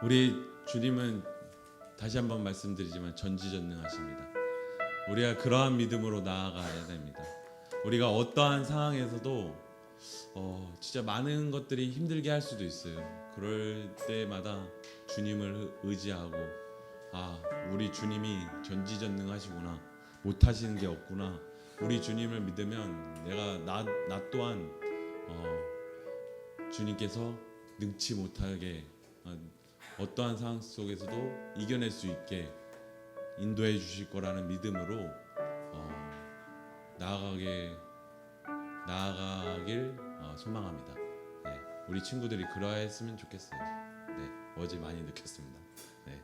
우리 주님은 다시 한번 말씀드리지만 전지전능하십니다. 우리가 그러한 믿음으로 나아가야 됩니다. 우리가 어떠한 상황에서도 진짜 많은 것들이 힘들게 할 수도 있어요. 그럴 때마다 주님을 의지하고 우리 주님이 전지전능하시구나, 못하시는 게 없구나. 우리 주님을 믿으면 나 또한 주님께서 능치 못하게 어떠한 상황 속에서도 이겨낼 수 있게 인도해 주실 거라는 믿음으로 나아가길 소망합니다. 네, 우리 친구들이 그러했으면 좋겠어요. 네, 어제 많이 느꼈습니다. 네,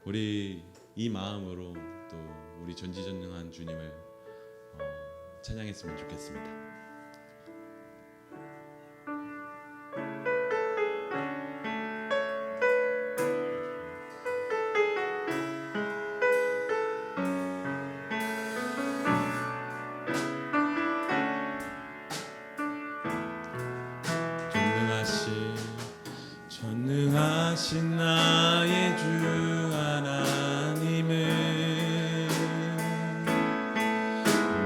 우리 이 마음으로 또 우리 전지전능한 주님을 찬양했으면 좋겠습니다. 전능하신 나의 주 하나님은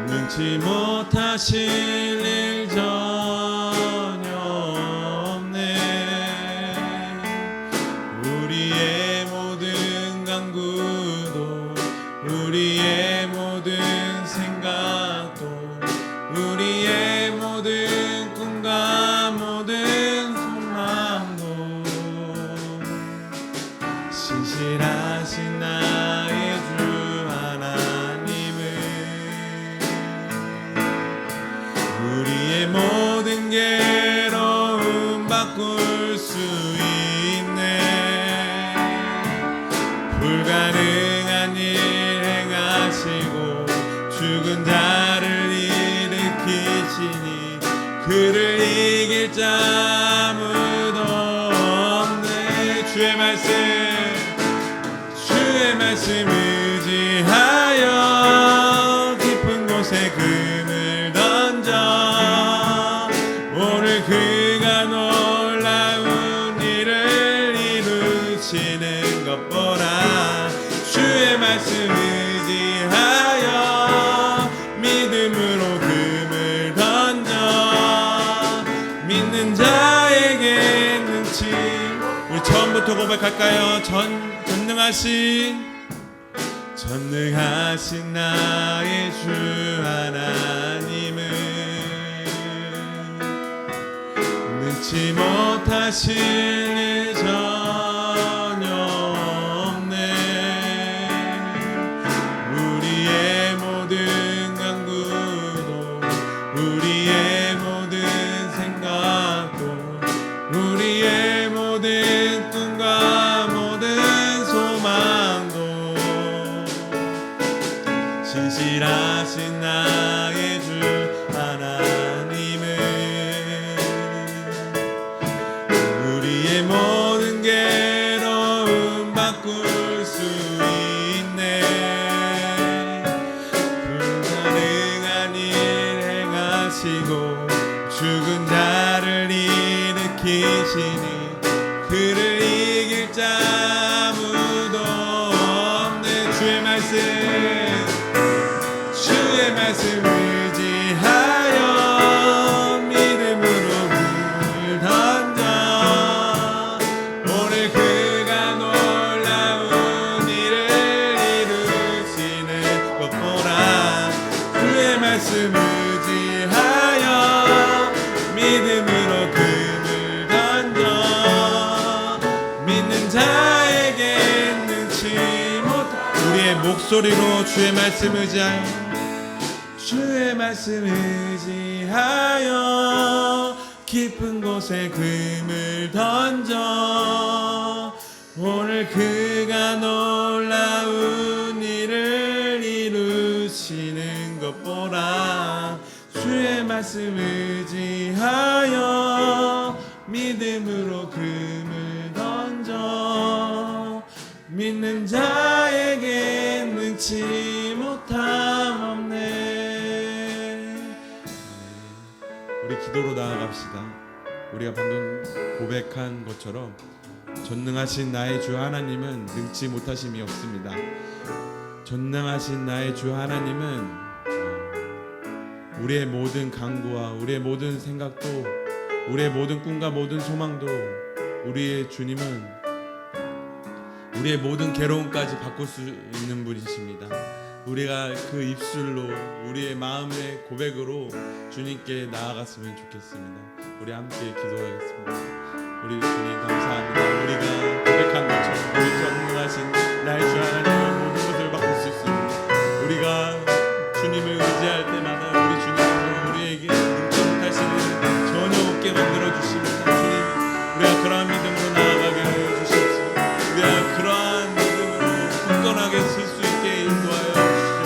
능치 못하실 일 전혀 없네. 우리의 모든 간구도 우리의 모든 생각도 우리의 모든 꿈과 모든 소망도 신실하신 나의 주 하나님은 우리의 모든 괴로움 바꿀 수 있네. 불가능한 일 행하시고 죽은 자를 일으키시니 그를 이길 자 아무도 없네. 주의 말씀 의지하여 깊은 곳에 금을 던져 오늘 그가 놀라운 일을 이루시는 것 보라. 주의 말씀 의지하여 믿음으로 금을 던져 믿는 자에게 능치. 우리 처음부터 고백할까요? 전능하신 나의 주 하나님은 능치 못하실 일 전혀 없네. 우리의 모든 간구도 우리의 모든 생각도 우리의 모든 꿈과 모든 소망도 신실하신 나의 주 하나님은 우리의 모든 괴로움 바꿀 수 있네. 불가능한 일 행하시고 죽은 자를 일으키시니 그를 이길 자 아무도 없네. 주의 말씀 의지하여 믿음으로 물을 던져 오늘 그가 놀라운 일을 이루시는 것 보라. 주의 말씀 의지하여 믿음으로 금을 던져 믿는 자에게 능치 못하. 우리의 목소리로 주의 말씀 의지하여 주의 말씀 의지하여 깊은 곳에 금을 던져 오늘 그가 놀라운 일을 이루시는 것 보라. 주의 말씀 의지하여 믿음으로 금을 던져 믿는 자에게 능치 못함 없네. 우리 기도로 나아갑시다. 우리가 방금 고백한 것처럼 전능하신 나의 주 하나님은 능치 못하심이 없습니다. 전능하신 나의 주 하나님은 우리의 모든 간구와 우리의 모든 생각도, 우리의 모든 꿈과 모든 소망도, 우리의 주님은 우리의 모든 괴로움까지 바꿀 수 있는 분이십니다. 우리가 그 입술로, 우리의 마음의 고백으로 주님께 나아갔으면 좋겠습니다. 우리 함께 기도하겠습니다. 우리 주님 감사합니다. 우리가 고백한 것처럼 우리 전능하신 나의 주 하나님은 모든 것을 바꿀 수 있습니다. 우리가 주님을 의지할 때마다 우리 주님께서 우리에게 능치 못하시는 일 전혀 없게 만들어 주십니다. 주님, 우리가 그러한 믿음으로 나아가게 하여 주십시오. 우리가 그러한 믿음으로 굳건하게 설 수 있게 인도하여 주십시오.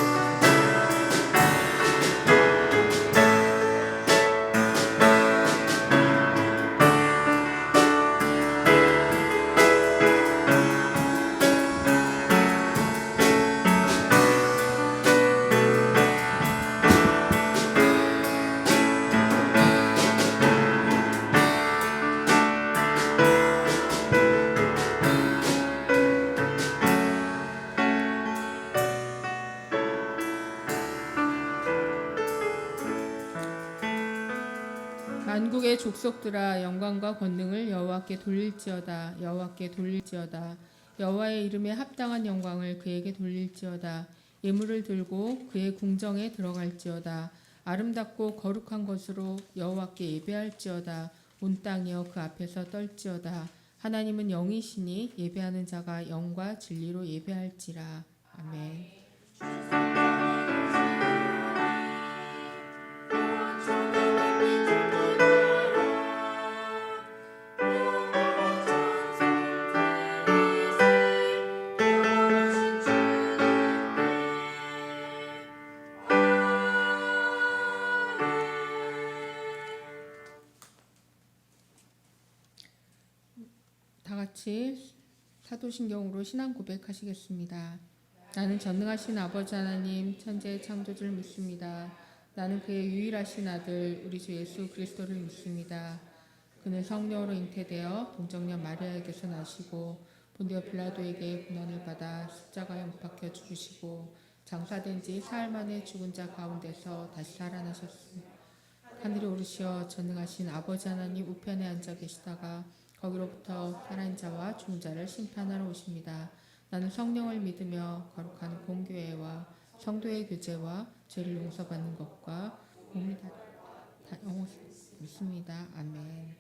만국의 족속들아 영광과 권능을 여호와께 돌릴지어다. 여호와께 돌릴지어다. 여호와의 이름에 합당한 영광을 그에게 돌릴지어다. 예물을 들고 그의 궁정에 들어갈지어다. 아름답고 거룩한 것으로 여호와께 예배할지어다. 온 땅이여 그 앞에서 떨지어다. 하나님은 영이시니 예배하는 자가 영과 진리로 예배할지라. 아멘. 다 같이 사도신경으로 신앙 고백하시겠습니다. 나는 전능하신 아버지 하나님 천지의 창조주를 믿습니다. 나는 그의 유일하신 아들 우리 주 예수 그리스도를 믿습니다. 그는 성령으로 잉태되어 동정녀 마리아에게서 나시고 본디오 빌라도에게 고난을 받아 십자가에 못 박혀 죽으시고 장사된 지 사흘 만에 죽은 자 가운데서 다시 살아나셨습니다. 하늘에 오르시어 전능하신 아버지 하나님 우편에 앉아 계시다가 거기로부터 살아있는 자와 죽은 자를 심판하러 오십니다. 나는 성령을 믿으며 거룩한 공교회와 성도의 교제와 죄를 용서받는 것과 몸이 다 믿습니다. 아멘.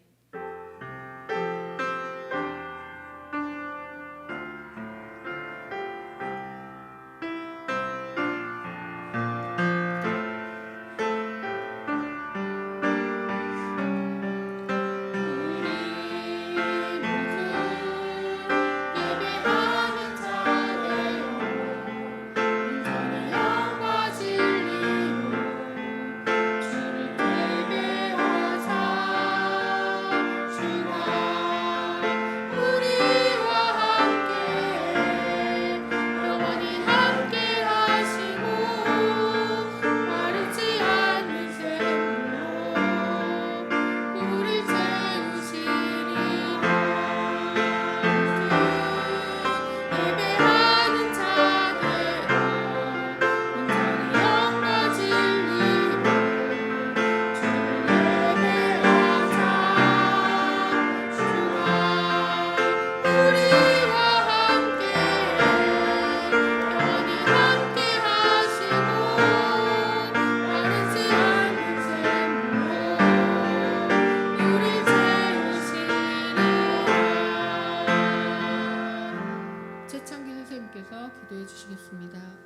최창기 선생님께서 기도해 주시겠습니다.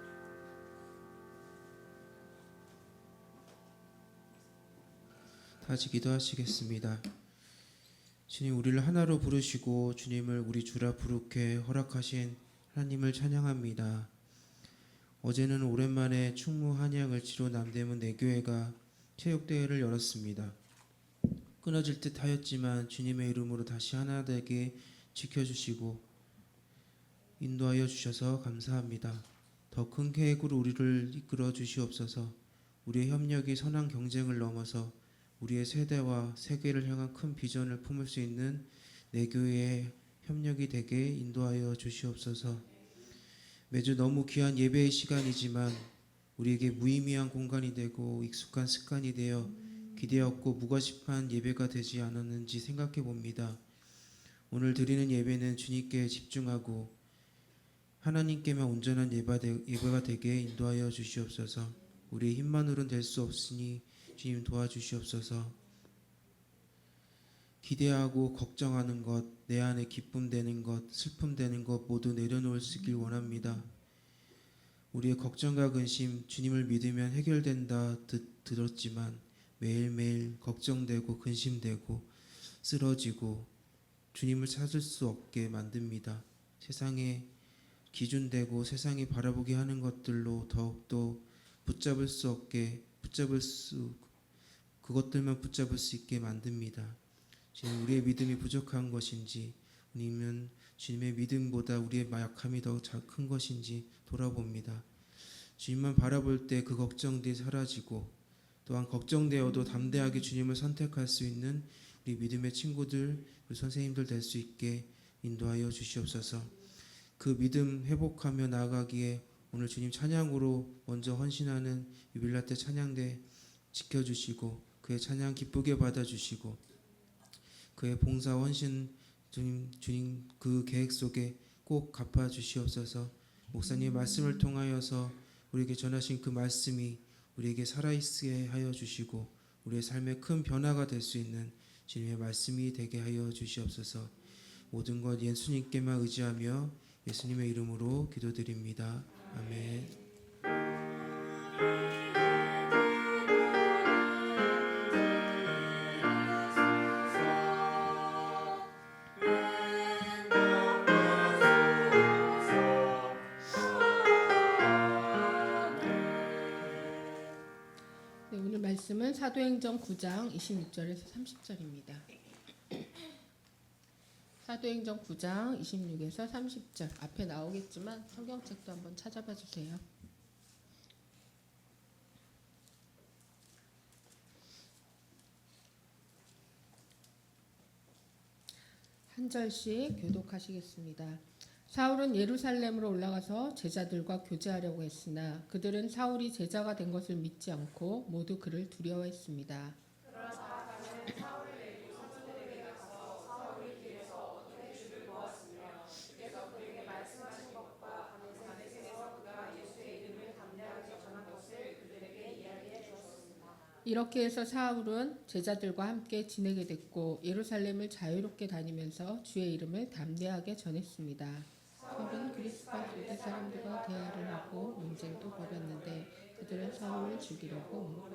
다시 기도하시겠습니다. 주님, 우리를 하나로 부르시고 주님을 우리 주라 부르게 허락하신 하나님을 찬양합니다. 어제는 오랜만에 충무 한양을 치러 남대문 내교회가 체육대회를 열었습니다. 끊어질 듯 하였지만 주님의 이름으로 다시 하나 되게 지켜주시고 인도하여 주셔서 감사합니다. 더 큰 계획으로 우리를 이끌어 주시옵소서. 우리의 협력이 선한 경쟁을 넘어서 우리의 세대와 세계를 향한 큰 비전을 품을 수 있는 내교회의 협력이 되게 인도하여 주시옵소서. 매주 너무 귀한 예배의 시간이지만 우리에게 무의미한 공간이 되고 익숙한 습관이 되어 기대 없고 무관심한 예배가 되지 않았는지 생각해 봅니다. 오늘 드리는 예배는 주님께 집중하고 하나님께만 온전한 예배가 되게 인도하여 주시옵소서. 우리의 힘만으로는 될 수 없으니 주님 도와주시옵소서. 기대하고 걱정하는 것, 내 안에 기쁨 되는 것, 슬픔 되는 것 모두 내려놓을 수 있길 원합니다. 우리의 걱정과 근심, 주님을 믿으면 해결된다 들었지만 매일매일 걱정되고 근심되고 쓰러지고 주님을 찾을 수 없게 만듭니다. 세상에 기준되고 세상이 바라보게 하는 것들로 더욱더 그것들만 붙잡을 수 있게 만듭니다. 지금 우리의 믿음이 부족한 것인지 아니면 주님의 믿음보다 우리의 약함이 더 큰 것인지 돌아봅니다. 주님만 바라볼 때 그 걱정들이 사라지고 또한 걱정되어도 담대하게 주님을 선택할 수 있는 우리 믿음의 친구들, 우리 선생님들 될 수 있게 인도하여 주시옵소서. 그 믿음 회복하며 나아가기에 오늘 주님 찬양으로 먼저 헌신하는 유빌라 때 찬양대 지켜주시고 그의 찬양 기쁘게 받아주시고 그의 봉사 헌신 주님 그 계획 속에 꼭 갚아주시옵소서. 목사님의 말씀을 통하여서 우리에게 전하신 그 말씀이 우리에게 살아있게 하여 주시고 우리의 삶에 큰 변화가 될 수 있는 주님의 말씀이 되게 하여 주시옵소서. 모든 것 예수님께만 의지하며 예수님의 이름으로 기도드립니다. 아멘. 네, 오늘 말씀은 사도행전 9장 26절에서 30절입니다. 사도행전 9장 26에서 30절 앞에 나오겠지만 성경책도 한번 찾아봐 주세요. 한 절씩 교독하시겠습니다. 사울은 예루살렘으로 올라가서 제자들과 교제하려고 했으나 그들은 사울이 제자가 된 것을 믿지 않고 모두 그를 두려워했습니다. 이렇게 해서 사울은 제자들과 함께 지내게 됐고 예루살렘을 자유롭게 다니면서 주의 이름을 담대하게 전했습니다. 사울은 그리스과 유대 사람들과 대화를 하고 논쟁도 벌였는데 그들은 사울을 죽이려고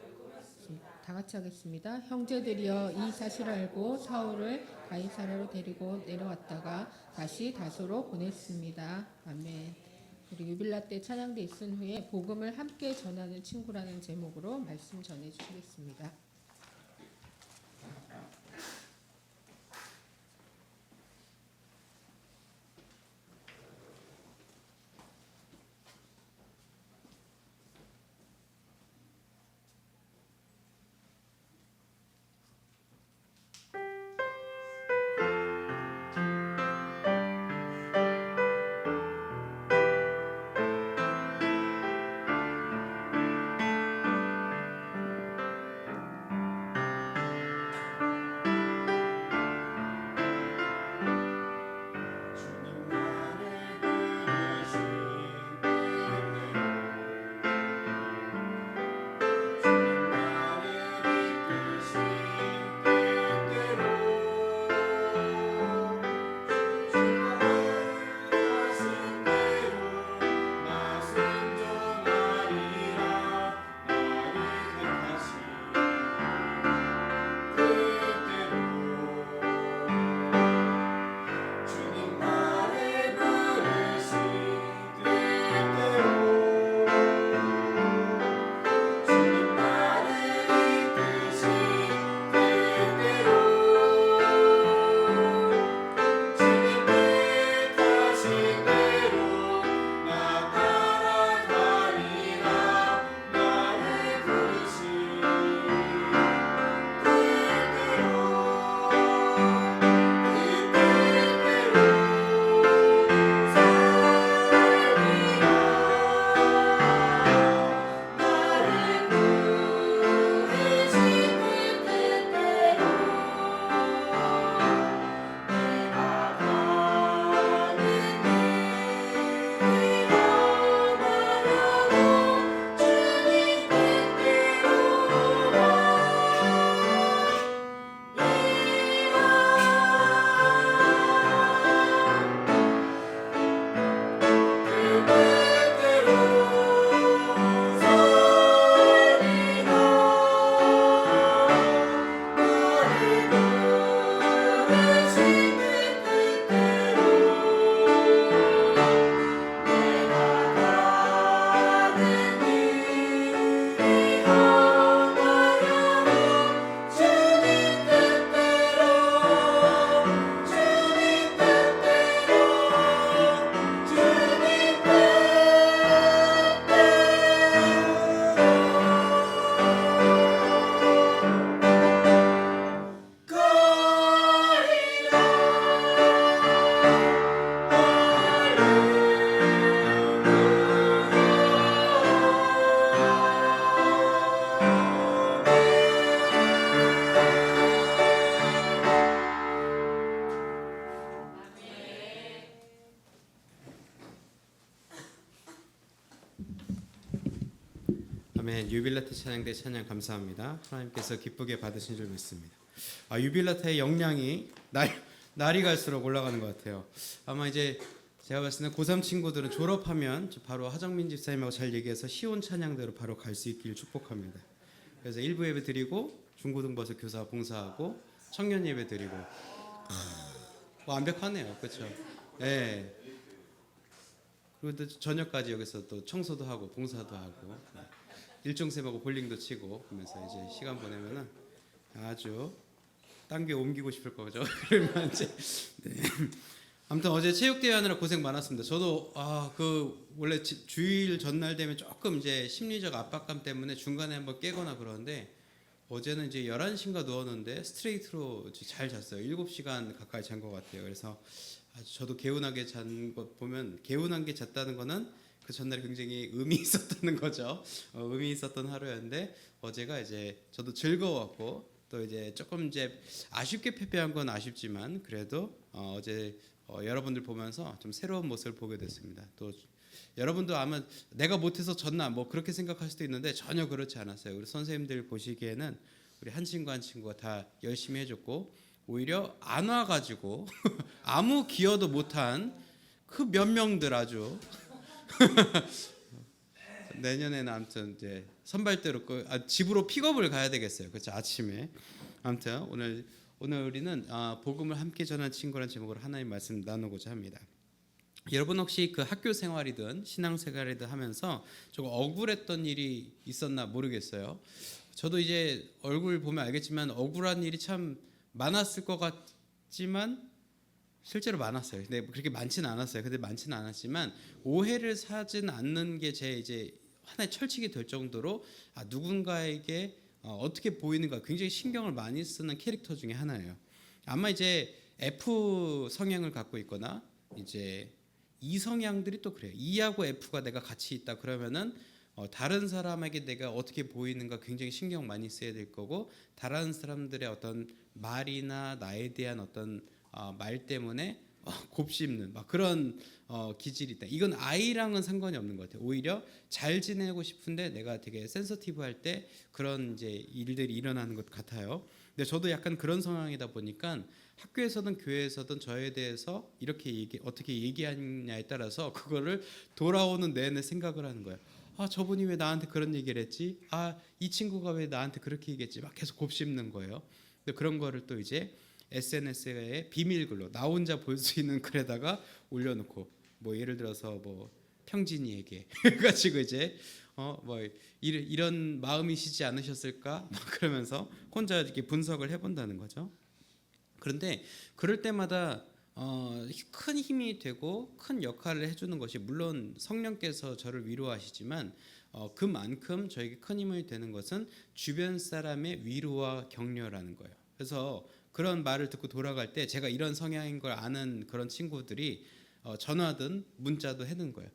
다 같이 하겠습니다. 형제들이여 이 사실을 알고 사울을 가이사랴로 데리고 내려왔다가 다시 다소로 보냈습니다. 아멘. 우리 유빌라 때 찬양대 있은 후에 복음을 함께 전하는 친구라는 제목으로 말씀 전해 주시겠습니다. 아멘. 유빌라테 찬양대 찬양 감사합니다. 하나님께서 기쁘게 받으신 줄 믿습니다. 유빌라테의 역량이 날이 갈수록 올라가는 것 같아요. 아마 이제 제가 봤을 때는 고3 친구들은 졸업하면 바로 하정민 집사님하고 잘 얘기해서 시온 찬양대로 바로 갈 수 있길 축복합니다. 그래서 1부 예배 드리고 중고등부에서 교사 봉사하고 청년 예배 드리고 완벽하네요. 그렇죠? 네. 그리고 또 저녁까지 여기서 또 청소도 하고 봉사도 하고 일중쌤하고 볼링도 치고 그러면서 이제 시간 보내면은 아주 딴 게 옮기고 싶을 거죠. 그러면 이제 네. 아무튼 어제 체육대회 하느라 고생 많았습니다. 저도 원래 주일 전날 되면 조금 이제 심리적 압박감 때문에 중간에 한번 깨거나 그러는데 어제는 이제 11시인가 누웠는데 스트레이트로 잘 잤어요. 7시간 가까이 잔 것 같아요. 그래서 저도 개운하게 잔 것 보면 개운한 게 잤다는 거는 그 전날에 굉장히 의미 있었다는 거죠. 의미 있었던 하루였는데 어제가 이제 저도 즐거웠고 또 이제 조금 이제 아쉽게 패배한 건 아쉽지만 그래도 어제 여러분들 보면서 좀 새로운 모습을 보게 됐습니다. 또 여러분도 아마 내가 못해서 졌나 뭐 그렇게 생각할 수도 있는데 전혀 그렇지 않았어요. 우리 선생님들 보시기에는 우리 한 친구 한 친구가 다 열심히 해줬고 오히려 안 와가지고 아무 기여도 못한 그 몇 명들 아주 내년에는 아무튼 이제 선발대로 집으로 픽업을 가야 되겠어요. 그렇죠? 아침에 아무튼 오늘 우리는 복음을 함께 전한 친구라는 제목으로 하나님 말씀 나누고자 합니다. 여러분 혹시 그 학교 생활이든 신앙생활이든 하면서 조금 억울했던 일이 있었나 모르겠어요. 저도 이제 얼굴 보면 알겠지만 억울한 일이 참 많았을 것 같지만 실제로 많았어요. 근데 그렇게 많지는 않았어요. 근데 많지는 않았지만 오해를 사진 않는 게 제 이제 하나의 철칙이 될 정도로 누군가에게 어떻게 보이는가 굉장히 신경을 많이 쓰는 캐릭터 중에 하나예요. 아마 이제 F 성향을 갖고 있거나 이제 E 성향들이 또 그래요. E하고 F가 내가 같이 있다 그러면은 다른 사람에게 내가 어떻게 보이는가 굉장히 신경 많이 써야 될 거고 다른 사람들의 어떤 말이나 나에 대한 어떤 말 때문에 곱씹는 막 그런 기질이 있다. 이건 I랑은 상관이 없는 것 같아요. 오히려 잘 지내고 싶은데 내가 되게 센서티브할 때 그런 이제 일들이 일어나는 것 같아요. 근데 저도 약간 그런 성향이다 보니까 학교에서든 교회에서든 저에 대해서 이렇게 어떻게 얘기하느냐에 따라서 그거를 돌아오는 내내 생각을 하는 거예요. 저분이 왜 나한테 그런 얘기를 했지? 이 친구가 왜 나한테 그렇게 얘기했지? 막 계속 곱씹는 거예요. 근데 그런 거를 또 이제 SNS에 비밀글로 나 혼자 볼 수 있는 글에다가 올려놓고 뭐 예를 들어서 뭐 평진이에게 해가지고 이제 뭐 이런 마음이시지 않으셨을까? 막 그러면서 혼자 이렇게 분석을 해본다는 거죠. 그런데 그럴 때마다 큰 힘이 되고 큰 역할을 해주는 것이 물론 성령께서 저를 위로하시지만 그만큼 저에게 큰 힘이 되는 것은 주변 사람의 위로와 격려라는 거예요. 그래서 그런 말을 듣고 돌아갈 때 제가 이런 성향인 걸 아는 그런 친구들이 전화든 문자도 해는 거예요.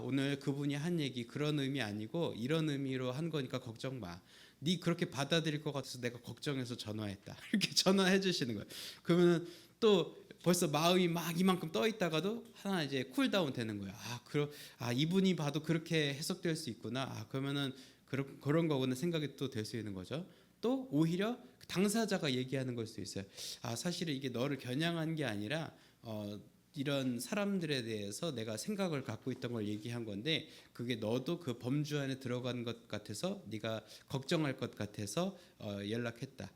오늘 그분이 한 얘기 그런 의미 아니고 이런 의미로 한 거니까 걱정 마. 네 그렇게 받아들일 것 같아서 내가 걱정해서 전화했다. 이렇게 전화해 주시는 거예요. 그러면 또 벌써 마음이 막 이만큼 떠 있다가도 하나 이제 쿨다운 되는 거예요. 이분이 봐도 그렇게 해석될 수 있구나. 그러면은 그런 거구나 생각이 또 될 수 있는 거죠. 또 오히려 당사자가 얘기하는 걸 수도 있어요. 사실은 이게 너를 겨냥한 게 아니라 이런 사람들에 대해서 내가 생각을 갖고 있던 걸 얘기한 건데 그게 너도 그 범주 안에 들어간 것 같아서 네가 걱정할 것 같아서 연락했다.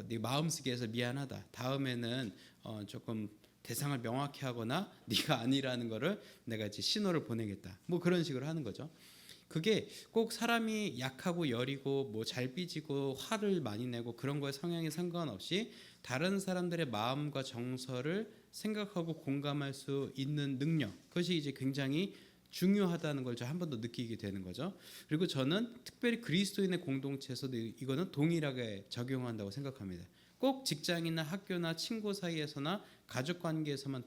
네 마음속에서 미안하다. 다음에는 조금 대상을 명확히 하거나 네가 아니라는 거를 내가 이제 신호를 보내겠다. 뭐 그런 식으로 하는 거죠. 그게 꼭 사람이 약하고 여리고 뭐 잘 삐지고 화를 많이 내고 그런 거에 성향에 상관없이 다른 사람들의 마음과 정서를 생각하고 공감할 수 있는 능력, 그것이 이제 굉장히 중요하다는 걸 저 한 번 더 느끼게 되는 거죠. 그리고 저는 특별히 그리스도인의 공동체에서도 이거는 동일하게 적용한다고 생각합니다. 꼭 직장이나 학교나 친구 사이에서나 가족 관계에서만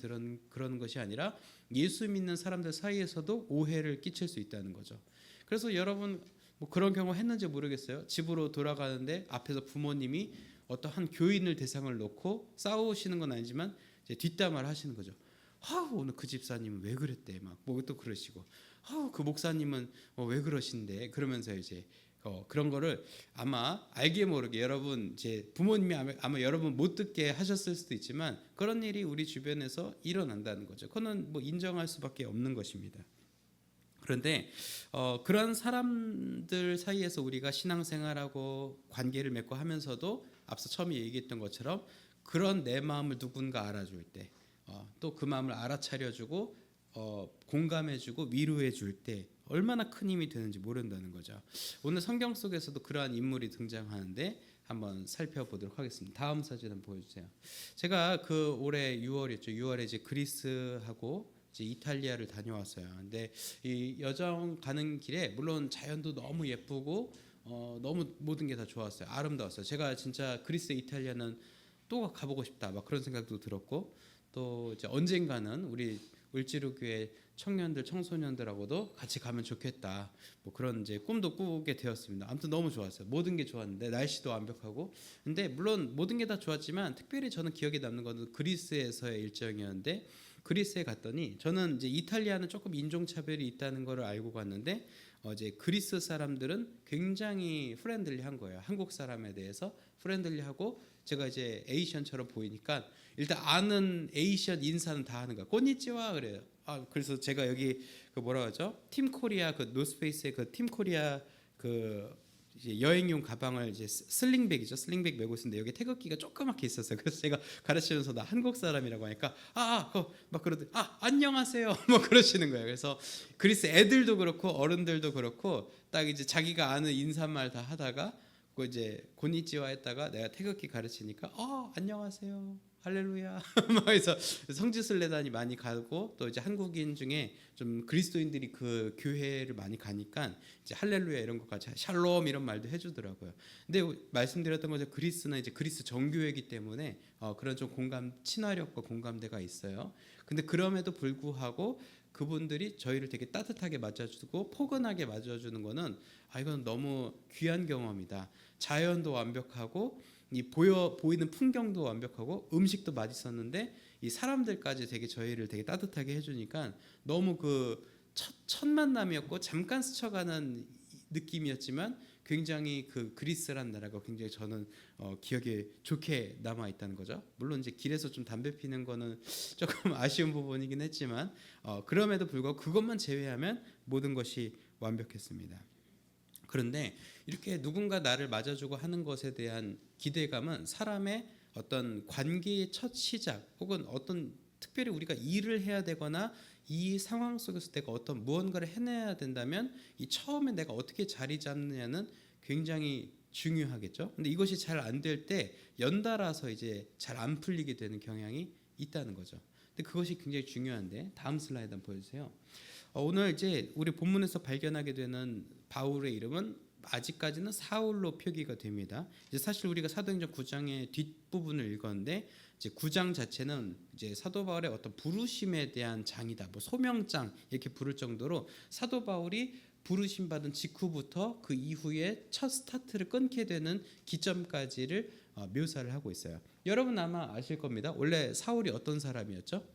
그런 것이 아니라 예수 믿는 사람들 사이에서도 오해를 끼칠 수 있다는 거죠. 그래서 여러분 뭐 그런 경우 했는지 모르겠어요. 집으로 돌아가는데 앞에서 부모님이 어떠한 교인을 대상을 놓고 싸우시는 건 아니지만 이제 뒷담화를 하시는 거죠. 오늘 그 집사님은 왜 그랬대 막 뭐 또 그러시고 그 목사님은 왜 그러신데 그러면서 이제 그런 거를 아마 알게 모르게 여러분 이제 부모님이 아마 여러분 못 듣게 하셨을 수도 있지만 그런 일이 우리 주변에서 일어난다는 거죠. 그거는 뭐 인정할 수밖에 없는 것입니다. 그런데 그런 사람들 사이에서 우리가 신앙생활하고 관계를 맺고 하면서도 앞서 처음에 얘기했던 것처럼 그런 내 마음을 누군가 알아줄 때 또 그 마음을 알아차려주고 공감해주고 위로해줄 때 얼마나 큰 힘이 되는지 모른다는 거죠. 오늘 성경 속에서도 그러한 인물이 등장하는데 한번 살펴보도록 하겠습니다. 다음 사진 한번 보여주세요. 제가 그 올해 6월이었죠. 6월에 이제 그리스하고 이제 이탈리아를 다녀왔어요. 근데 이 여정 가는 길에 물론 자연도 너무 예쁘고 너무 모든 게 다 좋았어요. 아름다웠어요. 제가 진짜 그리스, 이탈리아는 또 가보고 싶다. 막 그런 생각도 들었고 또 이제 언젠가는 우리 을지로교회 청년들, 청소년들하고도 같이 가면 좋겠다. 뭐 그런 이제 꿈도 꾸게 되었습니다. 아무튼 너무 좋았어요. 모든 게 좋았는데 날씨도 완벽하고. 근데 물론 모든 게 다 좋았지만 특별히 저는 기억에 남는 것은 그리스에서의 일정이었는데 그리스에 갔더니 저는 이제 이탈리아는 조금 인종차별이 있다는 걸 알고 갔는데 이제 그리스 사람들은 굉장히 프렌들리한 거예요. 한국 사람에 대해서 프렌들리하고 제가 이제 에이션처럼 보이니까 일단 아는 에이션 인사는 다 하는 거야. 꼬니찌와 그래요. 그래서 제가 여기 그 뭐라 하죠? 팀 코리아 그 노스페이스의 그 팀 코리아 그 이제 여행용 가방을 이제 슬링백이죠. 슬링백 메고 있었는데 여기 태극기가 조그맣게 있었어요. 그래서 제가 가르치면서 나 한국 사람이라고 하니까 막 그러더니 안녕하세요. 뭐 그러시는 거예요. 그래서 그리스 애들도 그렇고 어른들도 그렇고 딱 이제 자기가 아는 인사말 다 하다가 그 이제 고니치와 했다가 내가 태극기 가르치니까 안녕하세요. 할렐루야. 그래서 성지순례단이 많이 가고 또 이제 한국인 중에 좀 그리스도인들이 그 교회를 많이 가니까 이제 할렐루야 이런 것까지 샬롬 이런 말도 해주더라고요. 근데 말씀드렸던 것처럼 그리스는 이제 그리스 정교회이기 때문에 그런 좀 친화력과 공감대가 있어요. 근데 그럼에도 불구하고 그분들이 저희를 되게 따뜻하게 맞아주고 포근하게 맞아주는 거는 이건 너무 귀한 경험이다. 자연도 완벽하고 이 보이는 풍경도 완벽하고 음식도 맛있었는데 이 사람들까지 되게 저희를 되게 따뜻하게 해주니까 너무 그 첫 만남이었고 잠깐 스쳐가는 느낌이었지만 굉장히 그 그리스란 나라가 굉장히 저는 기억에 좋게 남아 있다는 거죠. 물론 이제 길에서 좀 담배 피는 거는 조금 아쉬운 부분이긴 했지만 그럼에도 불구하고 그것만 제외하면 모든 것이 완벽했습니다. 그런데 이렇게 누군가 나를 맞아주고 하는 것에 대한 기대감은 사람의 어떤 관계의 첫 시작 혹은 어떤 특별히 우리가 일을 해야 되거나 이 상황 속에서 내가 어떤 무언가를 해내야 된다면 이 처음에 내가 어떻게 자리 잡느냐는 굉장히 중요하겠죠. 근데 이것이 잘 안 될 때 연달아서 이제 잘 안 풀리게 되는 경향이 있다는 거죠. 근데 그것이 굉장히 중요한데 다음 슬라이드 한번 보여주세요. 오늘 이제 우리 본문에서 발견하게 되는 바울의 이름은 아직까지는 사울로 표기가 됩니다. 이제 사실 우리가 사도행전 9장의 뒷부분을 읽었는데 이제 9장 자체는 이제 사도 바울의 어떤 부르심에 대한 장이다. 뭐 소명장 이렇게 부를 정도로 사도 바울이 부르심 받은 직후부터 그 이후에 첫 스타트를 끊게 되는 기점까지를 묘사를 하고 있어요. 여러분 아마 아실 겁니다. 원래 사울이 어떤 사람이었죠?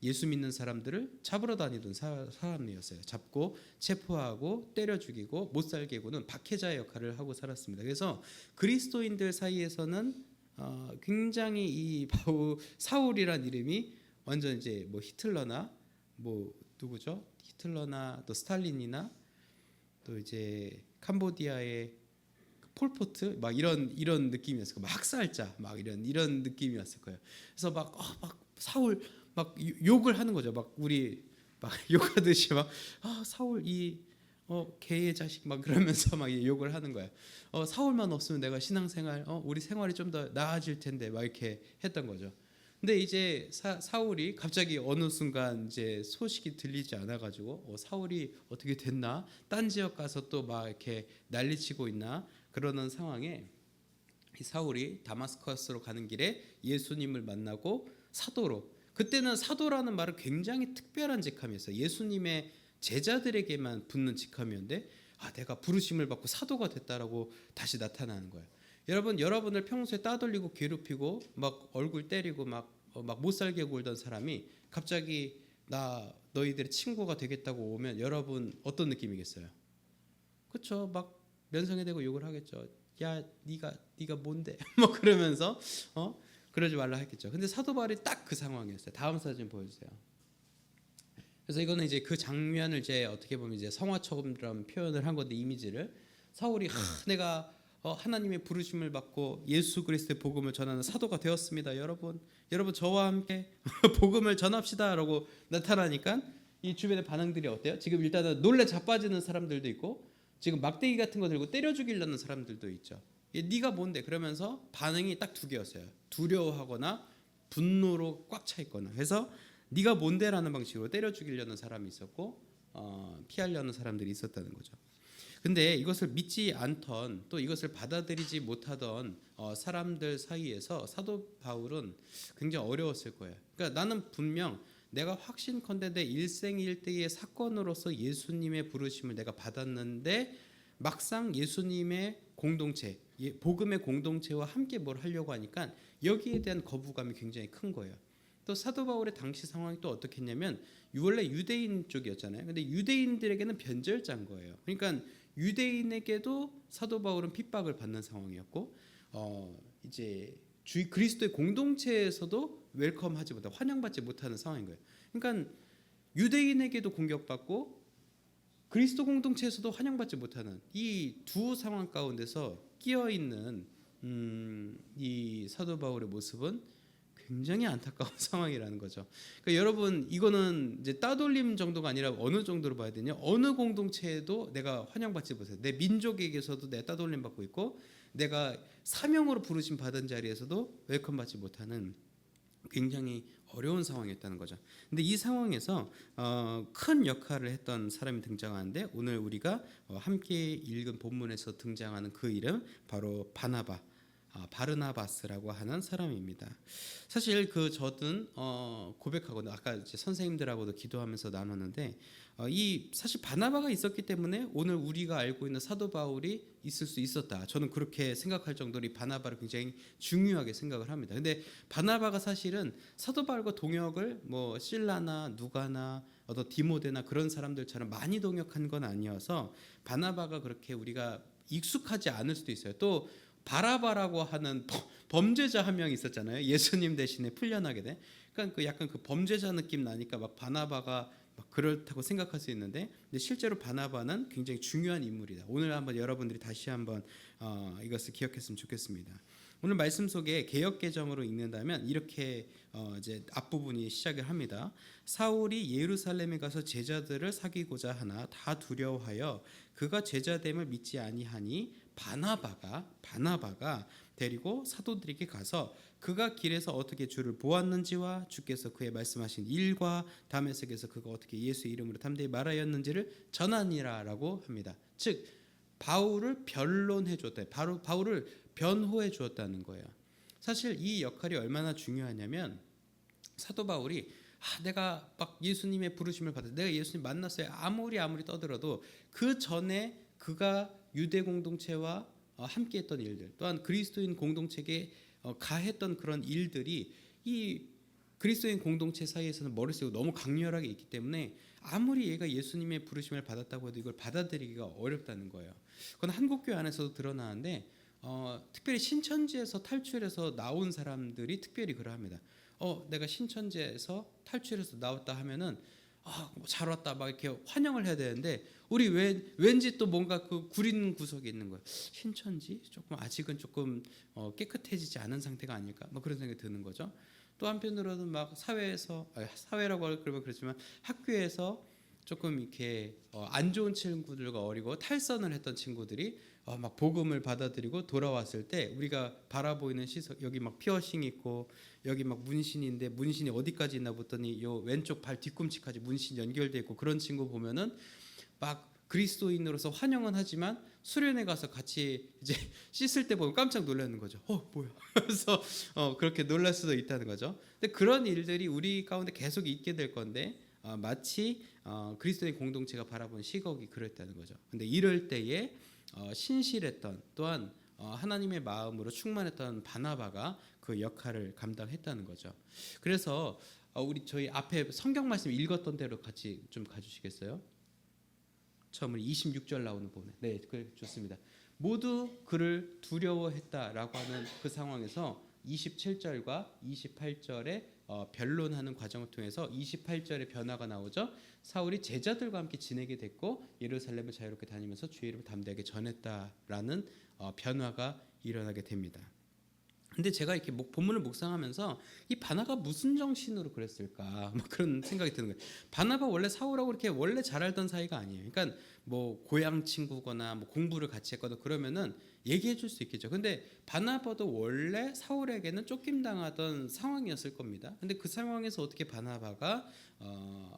예수 믿는 사람들을 잡으러 다니던 사람이었어요. 잡고 체포하고 때려 죽이고 못 살게 구는 박해자의 역할을 하고 살았습니다. 그래서 그리스도인들 사이에서는 굉장히 이 사울이란 이름이 완전 이제 뭐 히틀러나 뭐 누구죠? 히틀러나 또 스탈린이나 또 이제 캄보디아의 폴포트 막 이런 느낌이었을 거예요. 막 학살자 막 이런 느낌이었을 거예요. 그래서 막 사울 막 욕을 하는 거죠. 막 우리 막 욕하듯이 막 사울 이 개의 자식 막 그러면서 막 욕을 하는 거예요. 사울만 없으면 내가 신앙생활 우리 생활이 좀 더 나아질 텐데 막 이렇게 했던 거죠. 근데 이제 사울이 갑자기 어느 순간 이제 소식이 들리지 않아 가지고 사울이 어떻게 됐나? 딴 지역 가서 또 막 이렇게 난리치고 있나? 그러는 상황에 이 사울이 다마스커스로 가는 길에 예수님을 만나고 사도로 그때는 사도라는 말은 굉장히 특별한 직함이었어요. 예수님의 제자들에게만 붙는 직함이었는데 내가 부르심을 받고 사도가 됐다라고 다시 나타나는 거예요. 여러분을 평소에 따돌리고 괴롭히고 막 얼굴 때리고 막 못 살게 굴던 사람이 갑자기 너희들의 친구가 되겠다고 오면 여러분 어떤 느낌이겠어요? 그렇죠? 막 면상에 대고 욕을 하겠죠. 야, 네가 뭔데? 뭐 그러면서 그러지 말라 했겠죠. 근데 사도 바울이 딱 그 상황이었어요. 다음 사진 보여주세요. 그래서 이거는 이제 그 장면을 이제 어떻게 보면 이제 성화처럼 표현을 한 건데, 이미지를 사울이 내가 하나님의 부르심을 받고 예수 그리스도의 복음을 전하는 사도가 되었습니다. 여러분 저와 함께 복음을 전합시다라고 나타나니까 이 주변의 반응들이 어때요? 지금 일단은 놀래 자빠지는 사람들도 있고, 지금 막대기 같은 거 들고 때려 죽이려는 사람들도 있죠. 네가 뭔데? 그러면서 반응이 딱 두 개였어요. 두려워하거나 분노로 꽉 차 있거나 해서 네가 뭔데라는 방식으로 때려 죽이려는 사람이 있었고, 피하려는 사람들이 있었다는 거죠. 근데 이것을 믿지 않던, 또 이것을 받아들이지 못하던 사람들 사이에서 사도 바울은 굉장히 어려웠을 거예요. 그러니까 나는 분명 내가 확신컨대 내 일생일대의 사건으로서 예수님의 부르심을 내가 받았는데, 막상 예수님의 공동체, 복음의 공동체와 함께 뭘 하려고 하니까 여기에 대한 거부감이 굉장히 큰 거예요. 또 사도 바울의 당시 상황이 또 어떻게 했냐면, 원래 유대인 쪽이었잖아요. 근데 유대인들에게는 변절자인 거예요. 그러니까 유대인에게도 사도 바울은 핍박을 받는 상황이었고, 이제 그리스도의 공동체에서도 웰컴하지 못하고 환영받지 못하는 상황인 거예요. 그러니까 유대인에게도 공격받고 그리스도 공동체에서도 환영받지 못하는 이 두 상황 가운데서 끼어 있는 이 사도 바울의 모습은 굉장히 안타까운 상황이라는 거죠. 그러니까 여러분, 이거는 이제 따돌림 정도가 아니라 어느 정도로 봐야 되냐? 어느 공동체에도 내가 환영받지 못해요. 내 민족에게서도 내가 따돌림 받고 있고, 내가 사명으로 부르심 받은 자리에서도 웰컴 받지 못하는 굉장히 어려운 상황이었다는 거죠. 근데 이 상황에서 큰 역할을 했던 사람이 등장하는데, 오늘 우리가 함께 읽은 본문에서 등장하는 그 이름 바로 바르나바스라고 하는 사람입니다. 사실 저는 고백하고 아까 이제 선생님들하고도 기도하면서 나눴는데, 이 사실 바나바가 있었기 때문에 오늘 우리가 알고 있는 사도 바울이 있을 수 있었다. 저는 그렇게 생각할 정도로 이 바나바를 굉장히 중요하게 생각을 합니다. 근데 바나바가 사실은 사도 바울과 동역을 뭐 실라나 누가나 어떤 디모데나 그런 사람들처럼 많이 동역한 건 아니어서 바나바가 그렇게 우리가 익숙하지 않을 수도 있어요. 또 바라바라고 하는 범죄자 한 명 있었잖아요. 예수님 대신에 풀려나게 돼. 그러니까 약간 그 범죄자 느낌 나니까 막 바나바가 막 그렇다고 생각할 수 있는데, 근데 실제로 바나바는 굉장히 중요한 인물이다. 오늘 한번 여러분들이 다시 한번 이것을 기억했으면 좋겠습니다. 오늘 말씀 속에 개역 개정으로 읽는다면 이렇게 이제 앞부분이 시작을 합니다. 사울이 예루살렘에 가서 제자들을 사귀고자 하나 다 두려워하여 그가 제자됨을 믿지 아니하니 바나바가 데리고 사도들에게 가서 그가 길에서 어떻게 주를 보았는지와 주께서 그의 말씀하신 일과 다메섹에서 그가 어떻게 예수의 이름으로 담대히 말하였는지를 전하니라라고 합니다. 즉 바울을 변론해 주었다. 바울을 변호해 주었다는 거예요. 사실 이 역할이 얼마나 중요하냐면, 사도 바울이 내가 막 예수님의 부르심을 받았어요. 내가 예수님 만났어요. 아무리 떠들어도 그 전에 그가 유대 공동체와 함께했던 일들, 또한 그리스도인 공동체에 가했던 그런 일들이 이 그리스도인 공동체 사이에서는 머릿속에 너무 강렬하게 있기 때문에 아무리 얘가 예수님의 부르심을 받았다고 해도 이걸 받아들이기가 어렵다는 거예요. 그건 한국교회 안에서도 드러나는데, 특별히 신천지에서 탈출해서 나온 사람들이 특별히 그러합니다. 내가 신천지에서 탈출해서 나왔다 하면은 잘 왔다 막 이렇게 환영을 해야 되는데, 우리 왠지 또 뭔가 그 구린 구석에 있는 거예요. 신천지 조금 아직은 조금 깨끗해지지 않은 상태가 아닐까, 뭐 그런 생각이 드는 거죠. 또 한편으로는 막 사회라고 그러면 그렇지만 학교에서 조금 이렇게 안 좋은 친구들과 어리고 탈선을 했던 친구들이 막 복음을 받아들이고 돌아왔을 때 우리가 바라보이는 시선, 여기 막 피어싱 있고 여기 막 문신인데 문신이 어디까지 있나 봤더니 요 왼쪽 발 뒤꿈치까지 문신 연결돼 있고, 그런 친구 보면은 막 그리스도인으로서 환영은 하지만 수련회 가서 같이 이제 씻을 때 보면 깜짝 놀라는 거죠. 뭐야? 그래서 그렇게 놀랄 수도 있다는 거죠. 근데 그런 일들이 우리 가운데 계속 있게 될 건데, 마치 그리스도의 공동체가 바라본 시각이 그랬다는 거죠. 근데 이럴 때에 신실했던, 또한 하나님의 마음으로 충만했던 바나바가 그 역할을 감당했다는 거죠. 그래서 저희 앞에 성경 말씀 읽었던 대로 같이 좀 가주시겠어요? 처음으로 26절 나오는 부분. 네, 좋습니다. 모두 그를 두려워했다라고 하는 그 상황에서 27절과 28절에 변론하는 과정을 통해서 28절에 변화가 나오죠. 사울이 제자들과 함께 지내게 됐고 예루살렘을 자유롭게 다니면서 주의 이름을 담대하게 전했다라는 변화가 일어나게 됩니다. 근데 제가 이렇게 본문을 묵상하면서 이 바나가 무슨 정신으로 그랬을까 뭐 그런 생각이 드는 거예요. 바나가 원래 사울하고 이렇게 원래 잘 알던 사이가 아니에요. 그러니까 뭐 고향 친구거나 뭐 공부를 같이 했거나 그러면은 얘기해 줄 수 있겠죠. 근데 바나바도 원래 사울에게는 쫓김당하던 상황이었을 겁니다. 근데 그 상황에서 어떻게 바나바가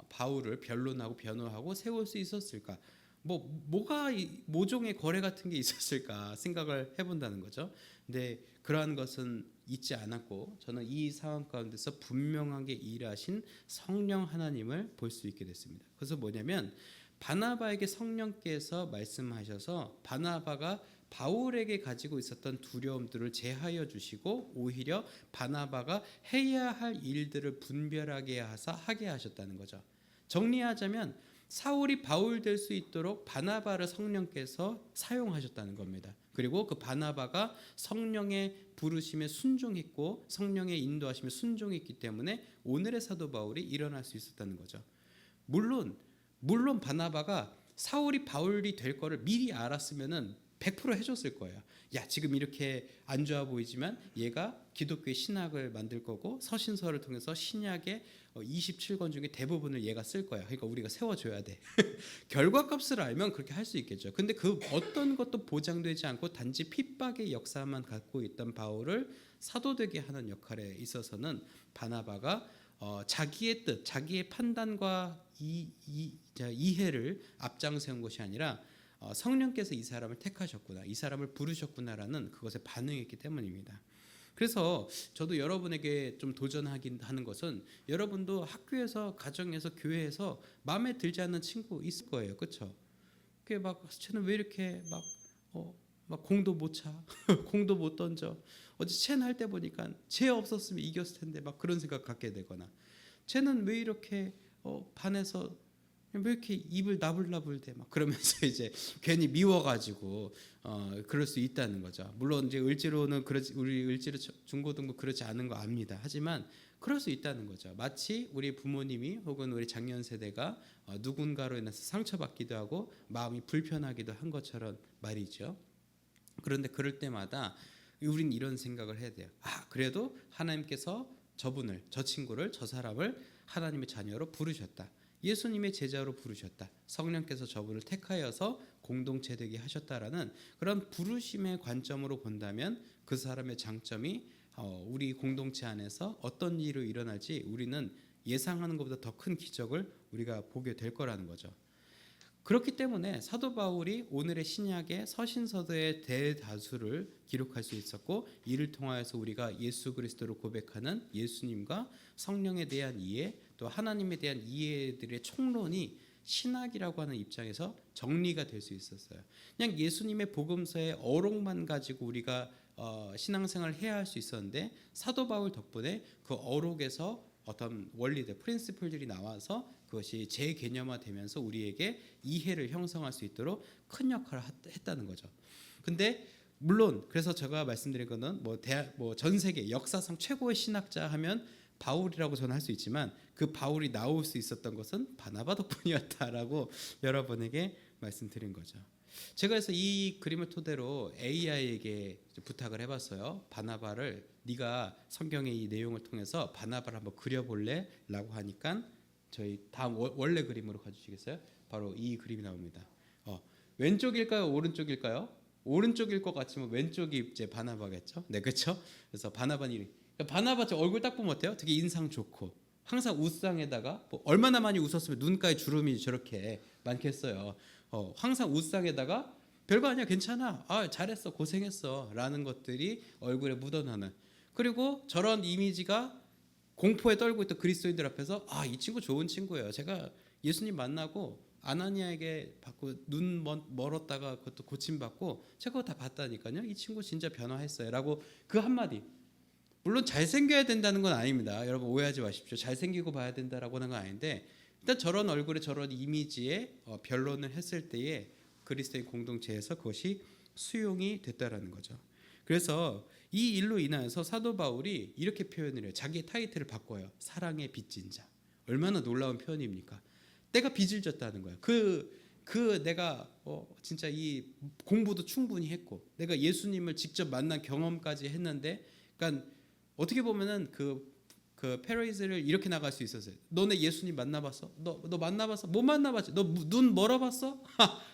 바울을 변론하고 변호하고 세울 수 있었을까? 뭐가 모종의 거래 같은 게 있었을까 생각을 해본다는 거죠. 근데 그러한 것은 있지 않았고 저는 이 상황 가운데서 분명하게 일하신 성령 하나님을 볼 수 있게 됐습니다. 그래서 뭐냐면 바나바에게 성령께서 말씀하셔서 바나바가 바울에게 가지고 있었던 두려움들을 제하여 주시고 오히려 바나바가 해야 할 일들을 분별하게 하게 하셨다는 거죠. 정리하자면 사울이 바울 될 수 있도록 바나바를 성령께서 사용하셨다는 겁니다. 그리고 그 바나바가 성령의 부르심에 순종했고 성령의 인도하심에 순종했기 때문에 오늘의 사도 바울이 일어날 수 있었다는 거죠. 물론 바나바가 사울이 바울이 될 거를 미리 알았으면은 100% 해줬을 거예요. 야, 지금 이렇게 안 좋아 보이지만 얘가 기독교의 신학을 만들 거고 서신서를 통해서 신약의 27권 중에 대부분을 얘가 쓸 거야. 그러니까 우리가 세워줘야 돼. 결과값을 알면 그렇게 할 수 있겠죠. 근데 그 어떤 것도 보장되지 않고 단지 핍박의 역사만 갖고 있던 바울을 사도되게 하는 역할에 있어서는 바나바가 자기의 뜻, 자기의 판단과 이해를 앞장세운 것이 아니라 성령께서 이 사람을 택하셨구나, 이 사람을 부르셨구나라는 그것에 반응했기 때문입니다. 그래서 저도 여러분에게 좀 도전하는 것은 여러분도 학교에서, 가정에서, 교회에서 마음에 들지 않는 친구 있을 거예요, 그렇죠? 그게 막 쟤는 왜 이렇게 막 공도 못 차, 공도 못 던져. 어제 쟤는 할 때 보니까 쟤 없었으면 이겼을 텐데 막 그런 생각 갖게 되거나, 쟤는 왜 이렇게 반에서 왜 이렇게 입을 나불나불대 막 그러면서 이제 괜히 미워가지고 그럴 수 있다는 거죠. 물론 이제 을지로는 우리 을지로 중고등부 그렇지 않은 거 압니다. 하지만 그럴 수 있다는 거죠. 마치 우리 부모님이 혹은 우리 장년 세대가 누군가로 인해서 상처받기도 하고 마음이 불편하기도 한 것처럼 말이죠. 그런데 그럴 때마다 우린 이런 생각을 해야 돼요. 그래도 하나님께서 저 친구를, 저 사람을 하나님의 자녀로 부르셨다. 예수님의 제자로 부르셨다. 성령께서 저분을 택하여서 공동체 되게 하셨다라는 그런 부르심의 관점으로 본다면 그 사람의 장점이 우리 공동체 안에서 어떤 일이 일어날지 우리는 예상하는 것보다 더 큰 기적을 우리가 보게 될 거라는 거죠. 그렇기 때문에 사도 바울이 오늘의 신약의 서신서도의 대다수를 기록할 수 있었고, 이를 통하여서 우리가 예수 그리스도를 고백하는 예수님과 성령에 대한 이해, 또 하나님에 대한 이해들의 총론이 신학이라고 하는 입장에서 정리가 될 수 있었어요. 그냥 예수님의 복음서의 어록만 가지고 우리가 신앙생활을 해야 할 수 있었는데, 사도 바울 덕분에 그 어록에서 어떤 원리들, 프린시플들이 나와서 그것이 재개념화되면서 우리에게 이해를 형성할 수 있도록 큰 역할을 했다는 거죠. 근데 물론 그래서 제가 말씀드린 거는 전 세계 역사상 최고의 신학자 하면 바울이라고 저는 할 수 있지만, 그 바울이 나올 수 있었던 것은 바나바 덕분이었다라고 여러분에게 말씀드린 거죠. 제가 그래서 이 그림을 토대로 AI에게 부탁을 해봤어요. 바나바를 네가 성경의 이 내용을 통해서 바나바를 한번 그려볼래? 라고 하니까 저희 다음 원래 그림으로 가주시겠어요? 바로 이 그림이 나옵니다. 왼쪽일까요? 오른쪽일까요? 오른쪽일 것 같지만 왼쪽이 이제 바나바겠죠? 네, 그렇죠? 그래서 바나바는 바나바 저 얼굴 딱 보면 어때요? 되게 인상 좋고 항상 웃상에다가 얼마나 많이 웃었으면 눈가에 주름이 저렇게 많겠어요. 항상 웃상에다가 별거 아니야, 괜찮아, 잘했어, 고생했어 라는 것들이 얼굴에 묻어나는, 그리고 저런 이미지가 공포에 떨고 있던 그리스도인들 앞에서 이 친구 좋은 친구예요. 제가 예수님 만나고 아나니아에게 받고 눈 멀었다가 그것도 고침받고 제가 그거 다 봤다니까요. 이 친구 진짜 변화했어요 라고 그 한마디. 물론 잘생겨야 된다는 건 아닙니다. 여러분 오해하지 마십시오. 잘생기고 봐야 된다라고 하는 건 아닌데, 일단 저런 얼굴에 저런 이미지에 변론을 했을 때에 그리스도인 공동체에서 그것이 수용이 됐다라는 거죠. 그래서 이 일로 인하여서 사도 바울이 이렇게 표현을 해요. 자기의 타이틀을 바꿔요. 사랑의 빚진 자. 얼마나 놀라운 표현입니까? 내가 빚을 졌다는 거야. 내가 진짜 이 공부도 충분히 했고, 내가 예수님을 직접 만난 경험까지 했는데, 그러니까 어떻게 보면은 그 패러이즈를 이렇게 나갈 수 있었어요. 너네 예수님 만나봤어? 너 만나봤어? 못 만나봤지? 너 눈 멀어봤어?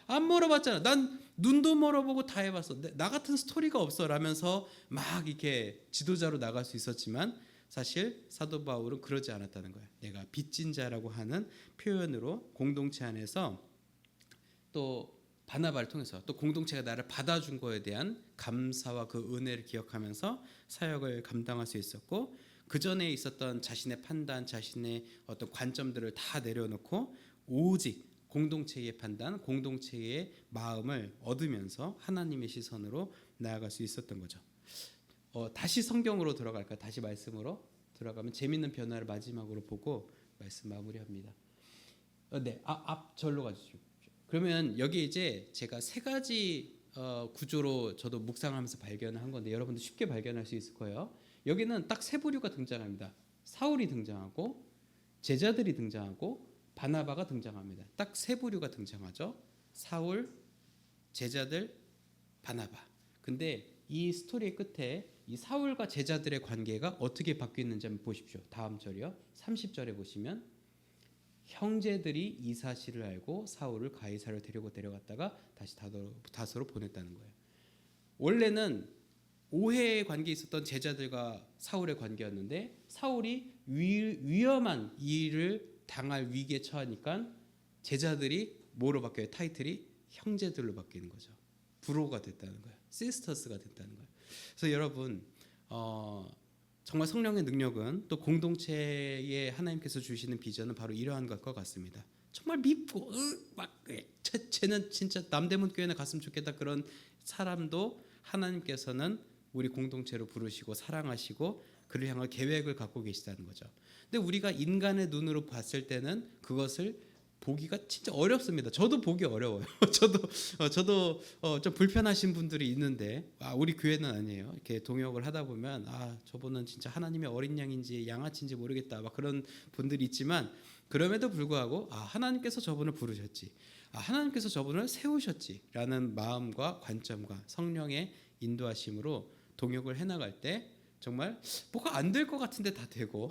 안 멀어봤잖아. 난 눈도 멀어보고 다 해봤어. 나 같은 스토리가 없어 라면서 막 이렇게 지도자로 나갈 수 있었지만, 사실 사도 바울은 그러지 않았다는 거예요. 내가 빚진 자라고 하는 표현으로 공동체 안에서 또 바나바를 통해서 또 공동체가 나를 받아준 거에 대한 감사와 그 은혜를 기억하면서 사역을 감당할 수 있었고, 그 전에 있었던 자신의 판단, 자신의 어떤 관점들을 다 내려놓고 오직 공동체의 판단, 공동체의 마음을 얻으면서 하나님의 시선으로 나아갈 수 있었던 거죠. 다시 성경으로 돌아갈까요? 다시 말씀으로 돌아가면 재밌는 변화를 마지막으로 보고 말씀 마무리합니다. 네, 앞 절로 가주시죠. 그러면 여기 이제 제가 세 가지 구조로 저도 묵상하면서 발견한 건데 여러분도 쉽게 발견할 수 있을 거예요. 여기는 딱 세 부류가 등장합니다. 사울이 등장하고 제자들이 등장하고 바나바가 등장합니다. 딱 세 부류가 등장하죠. 사울, 제자들, 바나바. 근데 이 스토리의 끝에 이 사울과 제자들의 관계가 어떻게 바뀌었는지 한번 보십시오. 다음 절이요. 30절에 보시면 형제들이 이 사실을 알고 사울을 가이사를 데리고 데려갔다가 다시 다소로 보냈다는 거예요. 원래는 오해의 관계에 있었던 제자들과 사울의 관계였는데 사울이 위험한 일을 당할 위기에 처하니까 제자들이 뭐로 바뀌어요? 타이틀이 형제들로 바뀌는 거죠. 브로가 됐다는 거예요. 시스터스가 됐다는 거예요. 그래서 여러분 정말 성령의 능력은 또 공동체에 하나님께서 주시는 비전은 바로 이러한 것과 같습니다. 정말 밉고 쟤는 진짜 남대문 교회나 갔으면 좋겠다 그런 사람도 하나님께서는 우리 공동체로 부르시고 사랑하시고 그를 향한 계획을 갖고 계시다는 거죠. 근데 우리가 인간의 눈으로 봤을 때는 그것을 보기가 진짜 어렵습니다. 저도 보기 어려워요. 저도 좀 불편하신 분들이 있는데 우리 교회는 아니에요. 이렇게 동역을 하다 보면 저분은 진짜 하나님의 어린 양인지 양아치인지 모르겠다 막 그런 분들이 있지만 그럼에도 불구하고 하나님께서 저분을 부르셨지, 하나님께서 저분을 세우셨지라는 마음과 관점과 성령의 인도하심으로 동역을 해나갈 때 정말 뭐가 안 될 것 같은데 다 되고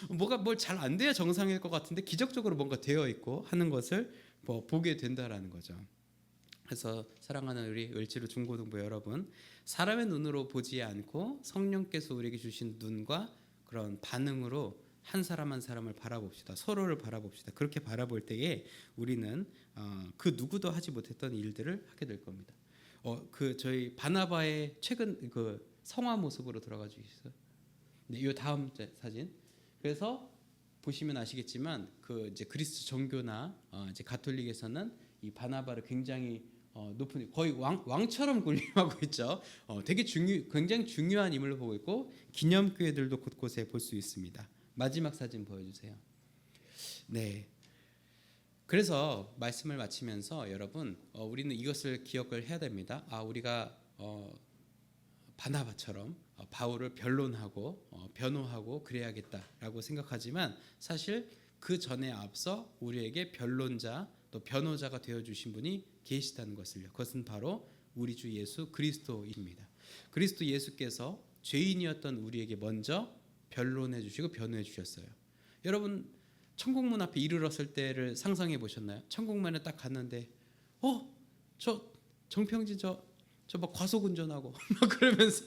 뭐가 뭘 잘 안 돼야 정상일 것 같은데 기적적으로 뭔가 되어 있고 하는 것을 보게 된다라는 거죠. 그래서 사랑하는 우리 을지로 중고등부 여러분, 사람의 눈으로 보지 않고 성령께서 우리에게 주신 눈과 그런 반응으로 한 사람 한 사람을 바라봅시다. 서로를 바라봅시다. 그렇게 바라볼 때에 우리는 그 누구도 하지 못했던 일들을 하게 될 겁니다. 저희 바나바의 최근 그 성화 모습으로 들어가 주시죠. 네, 이 다음 사진. 그래서 보시면 아시겠지만 그 이제 그리스도 정교나 이제 가톨릭에서는 이 바나바를 굉장히 높은 거의 왕처럼 군림하고 있죠. 굉장히 중요한 인물로 보고 있고 기념교회들도 곳곳에 볼 수 있습니다. 마지막 사진 보여주세요. 네. 그래서 말씀을 마치면서 여러분 우리는 이것을 기억을 해야 됩니다. 우리가 바나바처럼 바울을 변론하고 변호하고 그래야겠다라고 생각하지만 사실 그 전에 앞서 우리에게 변론자 또 변호자가 되어주신 분이 계시다는 것을요. 그것은 바로 우리 주 예수 그리스도입니다. 그리스도 예수께서 죄인이었던 우리에게 먼저 변론해 주시고 변호해 주셨어요. 여러분 천국문 앞에 이르렀을 때를 상상해 보셨나요? 천국문에 딱 갔는데 저 정평진 저 막 과속 운전하고 막 그러면서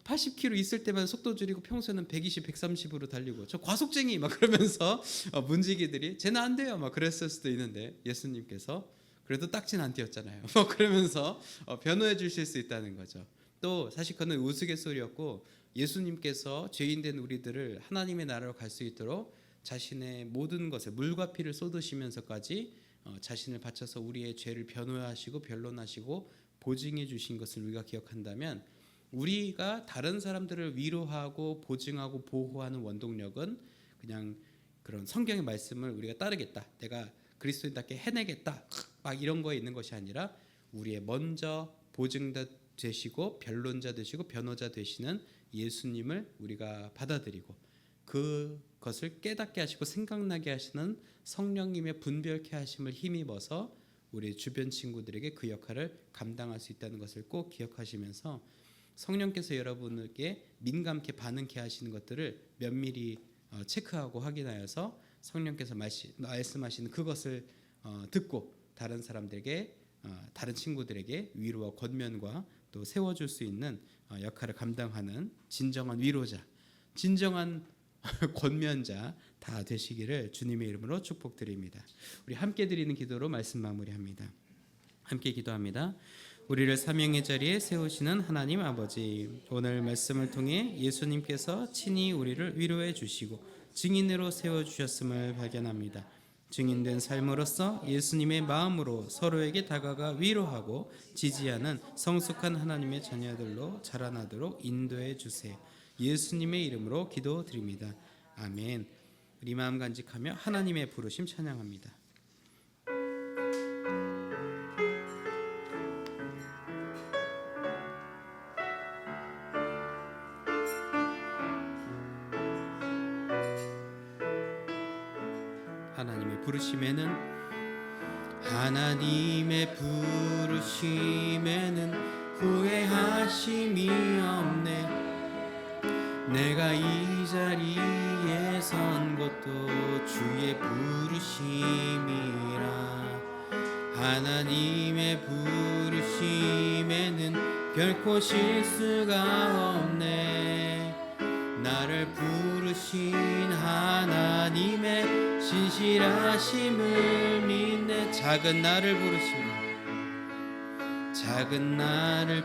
80km 있을 때만 속도 줄이고 평소에는 120, 130으로 달리고 저 과속쟁이 막 그러면서 문지기들이 쟤는 안 돼요 막 그랬을 수도 있는데 예수님께서 그래도 딱지는 안 띄었잖아요. 막 그러면서 변호해 주실 수 있다는 거죠. 또 사실 그는 우스갯소리였고 예수님께서 죄인된 우리들을 하나님의 나라로 갈 수 있도록 자신의 모든 것을 물과 피를 쏟으시면서까지 자신을 바쳐서 우리의 죄를 변호하시고 변론하시고 보증해 주신 것을 우리가 기억한다면 우리가 다른 사람들을 위로하고 보증하고 보호하는 원동력은 그냥 그런 성경의 말씀을 우리가 따르겠다, 내가 그리스도인답게 해내겠다 막 이런 거에 있는 것이 아니라 우리의 먼저 보증자 되시고 변론자 되시고 변호자 되시는 예수님을 우리가 받아들이고 그것을 깨닫게 하시고 생각나게 하시는 성령님의 분별케 하심을 힘입어서 우리 주변 친구들에게 그 역할을 감당할 수 있다는 것을 꼭 기억하시면서 성령께서 여러분에게 민감케 반응케 하시는 것들을 면밀히 체크하고 확인하여서 성령께서 말씀하시는 그것을 듣고 다른 사람들에게 다른 친구들에게 위로와 권면과 또 세워줄 수 있는 역할을 감당하는 진정한 위로자, 진정한 권면자 다 되시기를 주님의 이름으로 축복드립니다. 우리 함께 드리는 기도로 말씀 마무리합니다. 함께 기도합니다. 우리를 사명의 자리에 세우시는 하나님 아버지, 오늘 말씀을 통해 예수님께서 친히 우리를 위로해 주시고 증인으로 세워주셨음을 발견합니다. 증인된 삶으로서 예수님의 마음으로 서로에게 다가가 위로하고 지지하는 성숙한 하나님의 자녀들로 자라나도록 인도해 주세요. 예수님의 이름으로 기도드립니다. 아멘. 우리 마음 간직하며 하나님의 부르심 찬양합니다. 하나님의 부르심에는 후회하심이 없네. 내가 이 자리에 선 것도 주의 부르심이라. 하나님의 부르심에는 결코 실수가 없네. 나를 부르신 하나님의 신실하심을 믿네. 작은 나를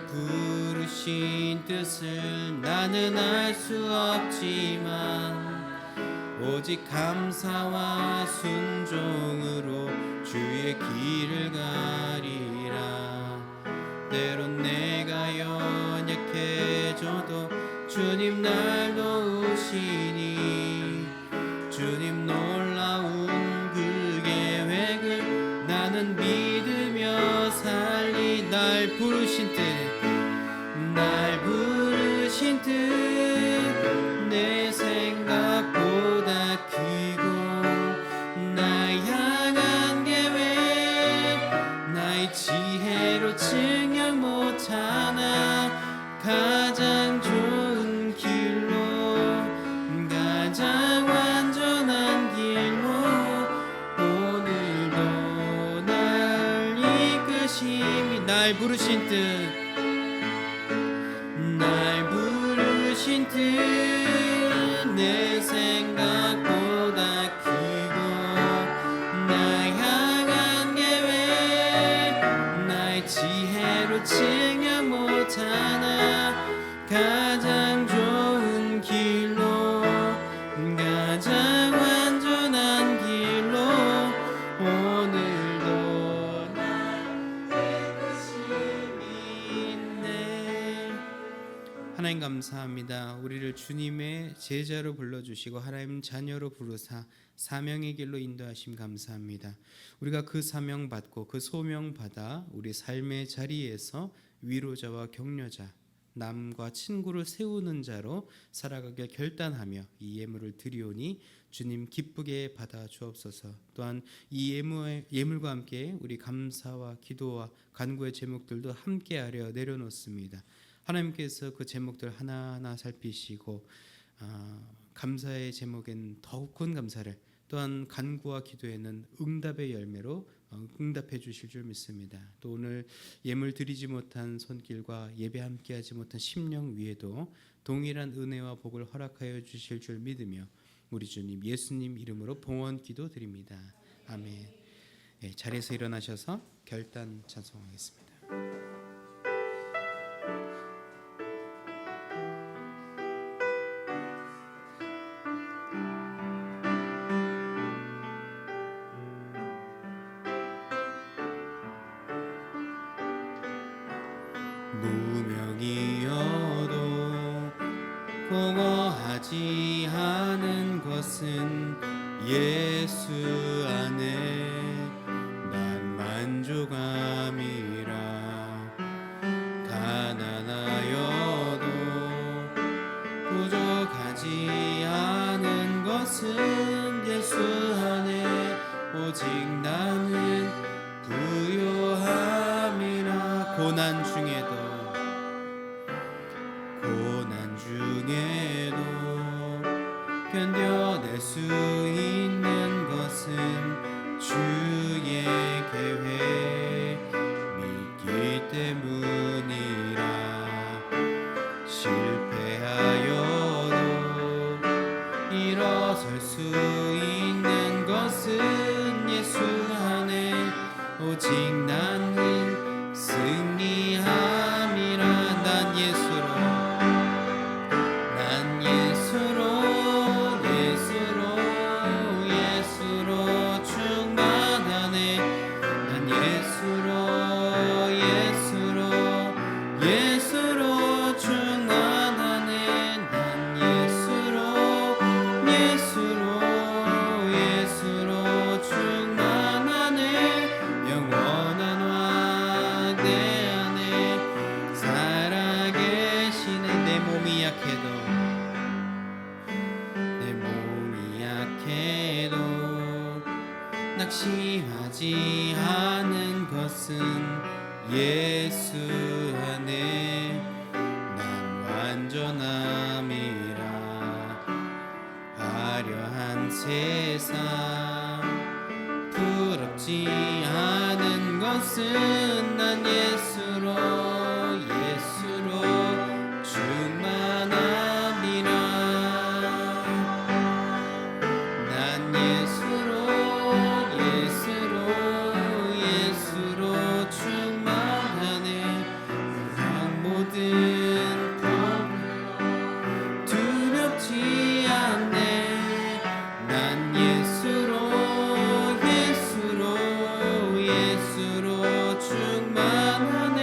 부르신 뜻을 나는 알 수 없지만 오직 감사와 순종으로 주의 길을 가리라. 때론 내가 연약해져도 주님 날 도우시니 주님 놀라운 그 계획을 나는 믿으며 살리. 날 부르신 뜻 내 생각보다 크고 날 향한 계획 나의 지혜로 증명 못하나 가장 좋은 길로 가장 완전한 길로 오늘도 날 이끄심이. 날 부르신 뜻 내 생각보다 크고 날 향한 계획 나의 지혜로 증명 못하나 가장 좋은 길로 가장 완전한 길로 오늘도 나의 부르심이 있네. 하나님 감사합니다. 우리를 주님의 제자로 불러주시고 하나님 자녀로 부르사 사명의 길로 인도하심 감사합니다. 우리가 그 사명 받고 그 소명 받아 우리 삶의 자리에서 위로자와 격려자, 남과 친구를 세우는 자로 살아가길 결단하며 이 예물을 드리오니 주님 기쁘게 받아 주옵소서. 또한 이 예물과 함께 우리 감사와 기도와 간구의 제목들도 함께하려 내려놓습니다. 하나님께서 그 제목들 하나하나 살피시고 감사의 제목엔 더욱 큰 감사를, 또한 간구와 기도에는 응답의 열매로 응답해 주실 줄 믿습니다. 또 오늘 예물 드리지 못한 손길과 예배 함께하지 못한 심령 위에도 동일한 은혜와 복을 허락하여 주실 줄 믿으며 우리 주님 예수님 이름으로 봉헌 기도드립니다. 아멘. 자리에서 일어나셔서 결단 찬송하겠습니다. 무명이어도 공허하지 않은 것은 예수 안에 난 만족함이라. 견뎌낼 수 있는 것은 주의 계획 믿기 때문이라. 실패하여도 일어설 수 있는 것은 예수 안에 오직 나는 승리함이라. 난 예수로 충만하네. 난 예수로 충만하네. 난 예수로 충만하네. 영원한 왕 내 안에 살아계시네. 내 몸이 약해도 낙심하지 않은 것은 예수 안에 난 완전함이라. 화려한 세상 부럽지 않은 것은 난 예수로 충만함이라. 난 예수로 충만하네. 세상 모든 법 두렵지 않네. 난 예수로 충만하네.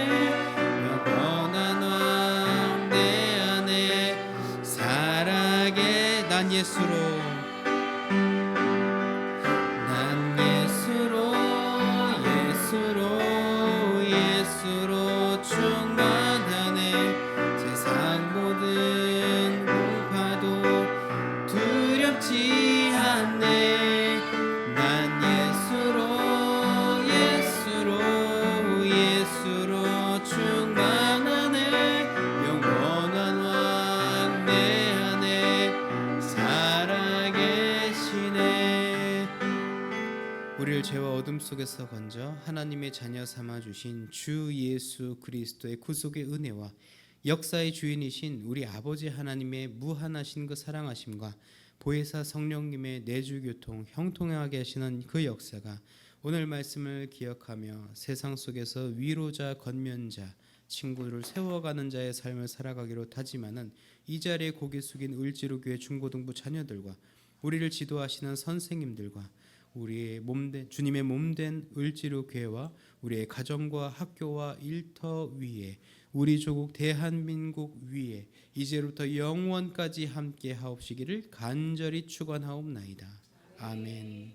영원한 왕 내 안에 살아게. 난 예수로 충만하네. 세상 모든 공파도 두렵지 않네. 난 예수로 충만하네. 영원한 왕 내 안에 살아계시네. 우리를 죄와 어둠 속에서 건져 하나님의 자녀 삼아 주신 주 예수 그리스도의 구속의 은혜와 역사의 주인이신 우리 아버지 하나님의 무한하신 그 사랑하심과 보혜사 성령님의 내주교통 형통하게 하시는 그 역사가 오늘 말씀을 기억하며 세상 속에서 위로자, 권면자, 친구를 세워가는 자의 삶을 살아가기로 다짐하는 이 자리에 고개 숙인 을지로교회 중고등부 자녀들과 우리를 지도하시는 선생님들과 우리의 주님의 몸된 을지로교회와 우리의 가정과 학교와 일터 위에 우리 조국 대한민국 위에 이제부터 영원까지 함께 하옵시기를 간절히 축원하옵나이다. 아멘.